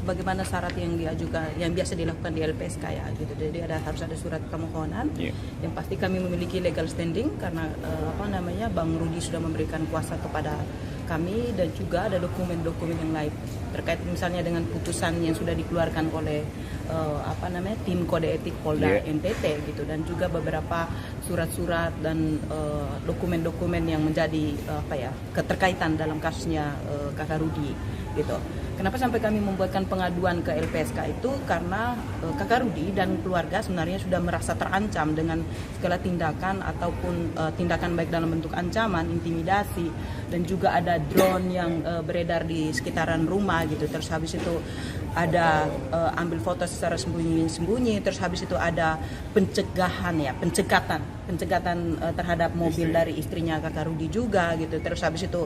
sebagaimana syarat yang diajukan, yang biasa dilakukan di LPSK ya gitu. Jadi harus ada surat permohonan. Yang pasti kami memiliki legal standing karena Bang Rudi sudah memberikan kuasa kepada kami, dan juga ada dokumen-dokumen yang lain terkait misalnya dengan putusan yang sudah dikeluarkan oleh tim kode etik Polda NTT gitu, dan juga beberapa surat-surat dan dokumen-dokumen yang menjadi keterkaitan dalam kasusnya Kakak Rudi gitu. Kenapa sampai kami membuatkan pengaduan ke LPSK itu karena Kakak Rudi dan keluarga sebenarnya sudah merasa terancam dengan segala tindakan ataupun tindakan baik dalam bentuk ancaman, intimidasi, dan juga ada drone yang beredar di sekitaran rumah gitu. Terus habis itu ada ambil foto secara sembunyi-sembunyi. Terus habis itu ada pencegatan terhadap mobil dari istrinya Kakak Rudi juga gitu. Terus habis itu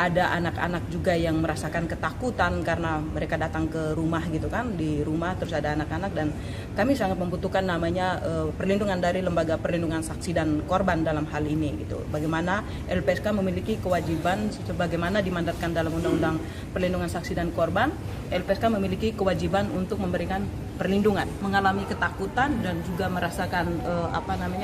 ada anak-anak juga yang merasakan ketakutan karena mereka datang ke rumah gitu kan, di rumah terus ada anak-anak, dan kami sangat membutuhkan namanya perlindungan dari lembaga perlindungan saksi dan korban dalam hal ini gitu. Bagaimana LPSK memiliki kewajiban sebagaimana dimandatkan dalam Undang-Undang Perlindungan Saksi dan Korban, LPSK memiliki kewajiban untuk memberikan perlindungan, mengalami ketakutan dan juga merasakan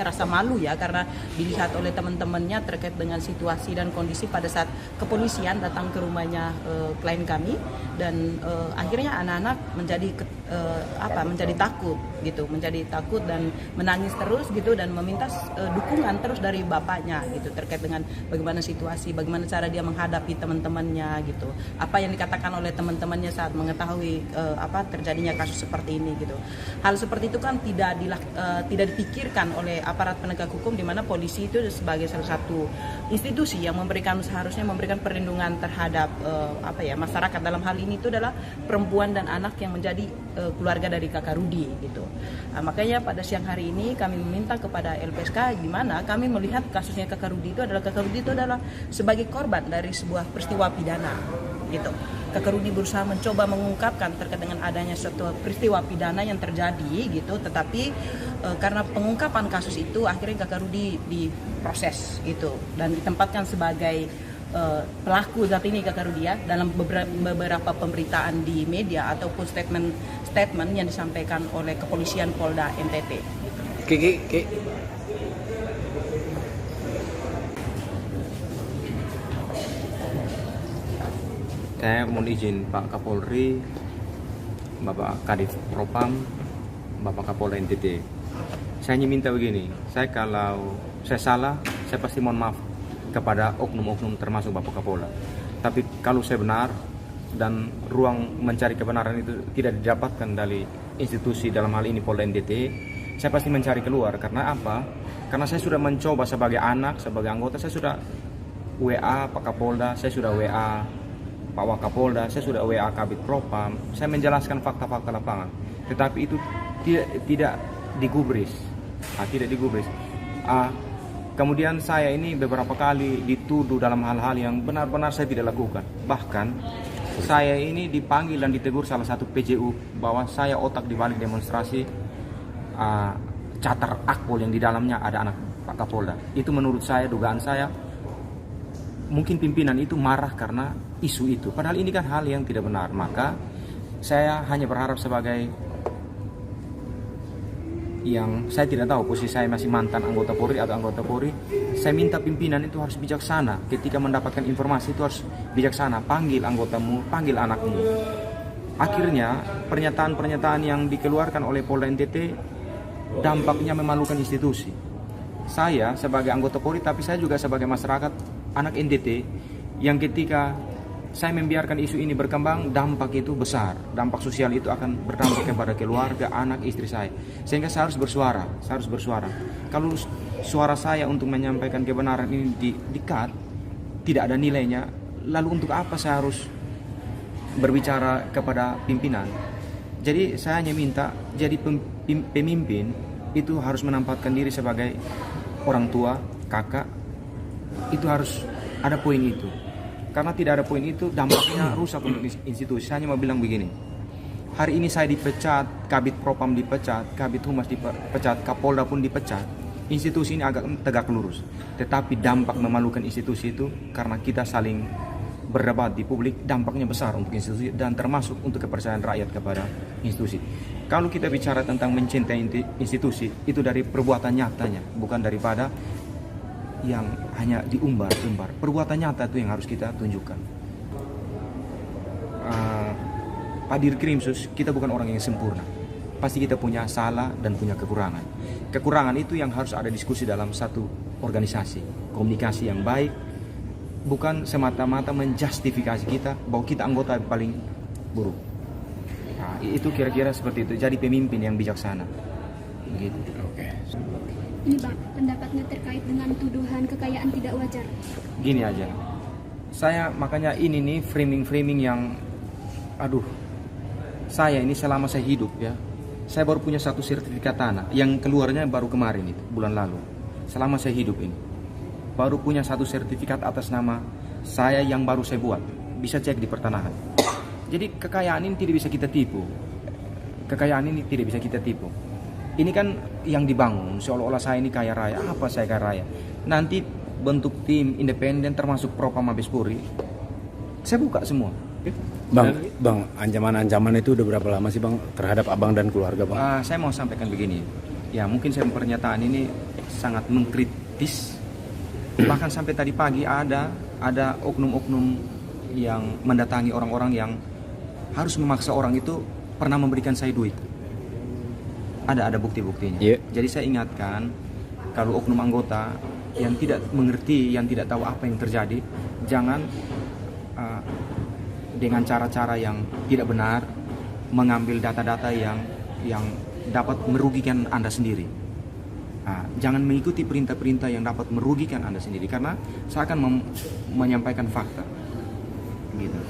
rasa malu ya karena dilihat oleh teman-temannya terkait dengan situasi dan kondisi pada saat kepolisian datang ke rumahnya klien kami, dan akhirnya anak-anak menjadi takut dan menangis terus gitu, dan meminta dukungan terus dari bapaknya gitu terkait dengan bagaimana situasi, bagaimana cara dia menghadapi teman-temannya gitu, apa yang dikatakan oleh teman-temannya saat mengetahui terjadinya kasus seperti ini gitu. Hal seperti itu kan tidak dipikirkan oleh aparat penegak hukum, di mana polisi itu sebagai salah satu institusi yang seharusnya memberikan perlindungan terhadap masyarakat. Dalam hal ini itu adalah perempuan dan anak yang menjadi keluarga dari Kakak Rudi gitu. Makanya pada siang hari ini kami meminta kepada LPSK, di mana kami melihat kasusnya Kakak Rudi itu adalah sebagai korban dari sebuah peristiwa pidana gitu. Kakak Rudi berusaha mencoba mengungkapkan terkait dengan adanya suatu peristiwa pidana yang terjadi gitu, tetapi karena pengungkapan kasus itu akhirnya Kakak Rudi diproses gitu dan ditempatkan sebagai pelaku saat ini Kakak Rudi ya, dalam beberapa pemberitaan di media ataupun statement yang disampaikan oleh kepolisian Polda NTT gitu. Oke. Saya mohon izin Pak Kapolri, Bapak Kadif Propam, Bapak Kapolda NTT. Saya hanya minta begini, kalau saya salah, saya pasti mohon maaf kepada oknum-oknum termasuk Bapak Kapolda. Tapi kalau saya benar dan ruang mencari kebenaran itu tidak didapatkan dari institusi dalam hal ini Polda NTT, saya pasti mencari keluar. Karena apa? Karena saya sudah mencoba sebagai anak, sebagai anggota, saya sudah WA Pak Kapolda, saya sudah WA Pak Wakapolda, saya sudah WA Kabid Propam, saya menjelaskan fakta-fakta lapangan, tetapi itu tidak digubris, kemudian saya ini beberapa kali dituduh dalam hal-hal yang benar-benar saya tidak lakukan. Bahkan saya ini dipanggil dan ditegur salah satu PJU bahwa saya otak dibalik demonstrasi Catar Akpol yang di dalamnya ada anak Pak Kapolda. Itu menurut saya, dugaan saya, mungkin pimpinan itu marah karena isu itu, padahal ini kan hal yang tidak benar. Maka saya hanya berharap sebagai yang saya tidak tahu posisi saya masih mantan anggota Polri atau anggota Polri, saya minta pimpinan itu harus bijaksana ketika mendapatkan informasi, itu harus bijaksana, panggil anggotamu, panggil anakmu. Akhirnya pernyataan-pernyataan yang dikeluarkan oleh Polda NTT dampaknya memalukan institusi. Saya sebagai anggota Polri, tapi saya juga sebagai masyarakat anak NTT, yang ketika saya membiarkan isu ini berkembang, dampak itu besar. Dampak sosial itu akan berdampak kepada keluarga, anak, istri saya. Sehingga saya harus bersuara. Kalau suara saya untuk menyampaikan kebenaran ini di-cut, tidak ada nilainya, lalu untuk apa saya harus berbicara kepada pimpinan? Jadi saya hanya minta, jadi pemimpin itu harus menempatkan diri sebagai orang tua, kakak, itu harus ada poin itu. Karena tidak ada poin itu, dampaknya rusak untuk institusi. Saya hanya mau bilang begini, hari ini saya dipecat, Kabid Propam dipecat, Kabid Humas dipecat, Kapolda pun dipecat, institusi ini agak tegak lurus. Tetapi dampak memalukan institusi itu karena kita saling berdebat di publik, dampaknya besar untuk institusi dan termasuk untuk kepercayaan rakyat kepada institusi. Kalau kita bicara tentang mencintai institusi, itu dari perbuatan nyatanya, bukan daripada yang hanya diumbar-umbar. Perbuatan nyata itu yang harus kita tunjukkan. Pak Dirkrimsus, kita bukan orang yang sempurna. Pasti kita punya salah dan punya kekurangan. Kekurangan itu yang harus ada diskusi dalam satu organisasi. Komunikasi yang baik, bukan semata-mata menjustifikasi kita bahwa kita anggota yang paling buruk. Nah, itu kira-kira seperti itu. Jadi pemimpin yang bijaksana. Gitu. Oke. Ini Bang, pendapatnya terkait dengan tuduhan kekayaan tidak wajar. Gini aja. Saya makanya ini nih framing-framing yang saya ini selama saya hidup ya, saya baru punya satu sertifikat tanah yang keluarnya baru kemarin itu, bulan lalu. Selama saya hidup ini baru punya satu sertifikat atas nama saya yang baru saya buat. Bisa cek di pertanahan. Jadi kekayaan ini tidak bisa kita tipu. Kekayaan ini tidak bisa kita tipu. Ini kan yang dibangun seolah-olah saya ini kaya raya. Apa saya kaya raya? Nanti bentuk tim independen termasuk Propam Mabespori, saya buka semua. Bang, ancaman-ancaman itu udah berapa lama sih Bang terhadap Abang dan keluarga Bang? Saya mau sampaikan begini. Ya mungkin saya pernyataan ini sangat mengkritis. Bahkan sampai tadi pagi ada oknum-oknum yang mendatangi orang-orang yang harus memaksa orang itu pernah memberikan saya duit. Ada bukti-buktinya. Yeah. Jadi saya ingatkan, kalau oknum anggota yang tidak mengerti, yang tidak tahu apa yang terjadi, jangan dengan cara-cara yang tidak benar mengambil data-data yang dapat merugikan Anda sendiri. Jangan mengikuti perintah-perintah yang dapat merugikan Anda sendiri, karena saya akan menyampaikan fakta. Gitu.